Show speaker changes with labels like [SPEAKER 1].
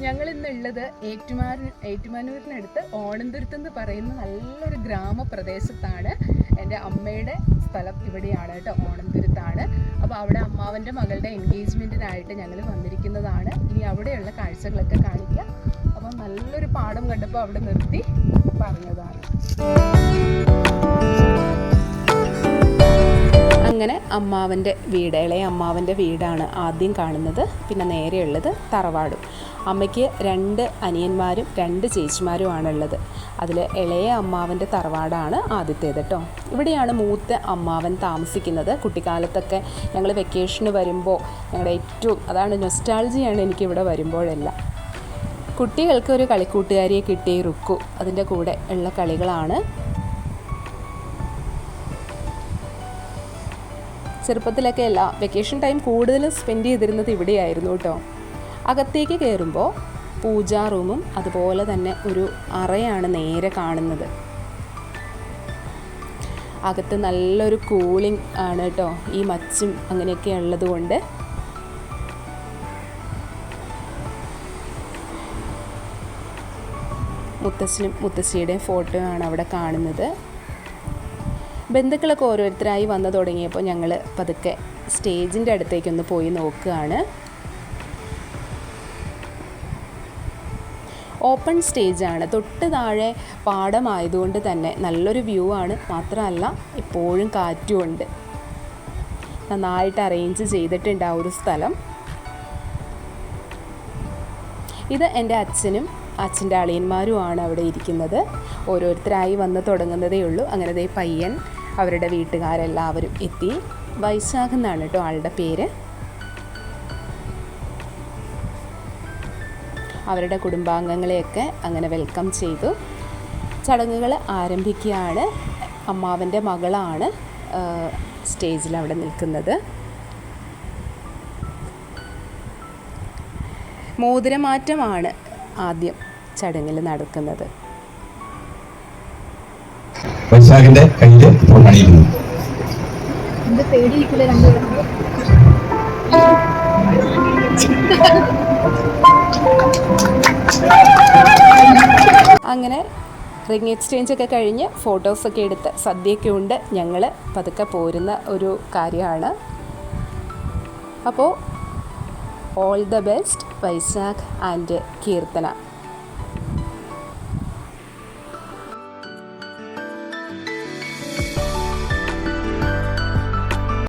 [SPEAKER 1] ഞങ്ങൾ ഇന്നുള്ളത് ഏറ്റുമാനൂരിനടുത്ത് ഓണന്തുരുത്ത് എന്ന് പറയുന്ന നല്ലൊരു ഗ്രാമപ്രദേശത്താണ്. എൻ്റെ അമ്മയുടെ സ്ഥലം ഇവിടെയാണ് കേട്ടോ, ഓണന്തുരുത്താണ്. അപ്പോൾ അവിടെ അമ്മാവൻ്റെ മകളുടെ എൻഗേജ്മെൻറ്റിനായിട്ട് ഞങ്ങൾ വന്നിരിക്കുന്നതാണ്. ഇനി അവിടെയുള്ള കാഴ്ചകളൊക്കെ കാണിക്കാം. അപ്പം നല്ലൊരു പാടം കണ്ടപ്പോൾ അവിടെ നിർത്തി പറഞ്ഞതാണ്. അങ്ങനെ അമ്മാവൻ്റെ വീട്, ഇളയ അമ്മാവൻ്റെ വീടാണ് ആദ്യം കാണുന്നത്. പിന്നെ നേരെയുള്ളത് തറവാടും. അമ്മയ്ക്ക് 2 അനിയന്മാരും 2 ചേച്ചിമാരുമാണുള്ളത്. അതിൽ ഇളയ അമ്മാവൻ്റെ തറവാടാണ് ആദ്യത്തേത് കേട്ടോ. ഇവിടെയാണ് മൂത്ത അമ്മാവൻ താമസിക്കുന്നത്. കുട്ടിക്കാലത്തൊക്കെ ഞങ്ങൾ വെക്കേഷന് വരുമ്പോൾ ഞങ്ങളുടെ അതാണ് നൊസ്റ്റാൾജിയാണ് എനിക്കിവിടെ വരുമ്പോഴെല്ലാം. കുട്ടികൾക്ക് ഒരു കളിക്കൂട്ടുകാരിയെ കിട്ടിയ റുക്കു, അതിൻ്റെ കൂടെ ഉള്ള കളികളാണ്. ചെറുപ്പത്തിലൊക്കെ വെക്കേഷൻ ടൈം കൂടുതലും സ്പെൻഡ് ചെയ്തിരുന്നത് ഇവിടെയായിരുന്നു കേട്ടോ. അകത്തേക്ക് കയറുമ്പോൾ പൂജാ റൂമും അതുപോലെ തന്നെ ഒരു അറയാണ് നേരെ കാണുന്നത്. അകത്ത് നല്ലൊരു കൂളിംഗ് ആണ് കേട്ടോ, ഈ മച്ചും അങ്ങനെയൊക്കെ ഉള്ളത് കൊണ്ട്. മുത്തശ്ശനും മുത്തശ്ശിയുടെയും ഫോട്ടോ ആണ് അവിടെ കാണുന്നത്. ബന്ധുക്കളൊക്കെ ഓരോരുത്തരായി വന്നു തുടങ്ങിയപ്പോൾ ഞങ്ങൾ പതുക്കെ സ്റ്റേജിൻ്റെ അടുത്തേക്കൊന്ന് പോയി നോക്കുകയാണ്. ഓപ്പൺ സ്റ്റേജാണ്, തൊട്ട് താഴെ പാടമായതുകൊണ്ട് തന്നെ നല്ലൊരു വ്യൂ ആണ്. മാത്രമല്ല എപ്പോഴും കാറ്റുമുണ്ട്. നന്നായിട്ട് അറേഞ്ച് ചെയ്തിട്ടുണ്ട് ആ ഒരു സ്ഥലം. ഇത് എൻ്റെ അച്ഛനും അച്ഛൻ്റെ അളിയന്മാരുമാണ് അവിടെ ഇരിക്കുന്നത്. ഓരോരുത്തരായി വന്ന് തുടങ്ങുന്നതേ ഉള്ളൂ. അങ്ങനെ പയ്യൻ അവരുടെ വീട്ടുകാരെല്ലാവരും എത്തി. വൈശാഖ് എന്നാണ് കേട്ടോ ആളുടെ പേര്. അവരുടെ കുടുംബാംഗങ്ങളെയൊക്കെ അങ്ങനെ വെൽക്കം ചെയ്തു. ചടങ്ങുകൾ ആരംഭിക്കുകയാണ്. അമ്മാവൻ്റെ മകളാണ് സ്റ്റേജിൽ അവിടെ നിൽക്കുന്നത്. മോതിരമാറ്റമാണ് ആദ്യം ചടങ്ങിൽ നടക്കുന്നത്.
[SPEAKER 2] വൈശാഖിന്റെ കയ്യില് അണിയുന്നു.
[SPEAKER 1] അങ്ങനെ റിംഗ് എക്സ്ചേഞ്ച് ഒക്കെ കഴിഞ്ഞ് ഫോട്ടോസൊക്കെ എടുത്ത് സദ്യയൊക്കെ ഉണ്ട് ഞങ്ങൾ പതുക്കെ പോരുന്ന ഒരു കാര്യമാണ്. അപ്പോൾ all the best Vaishakh and Keerthana.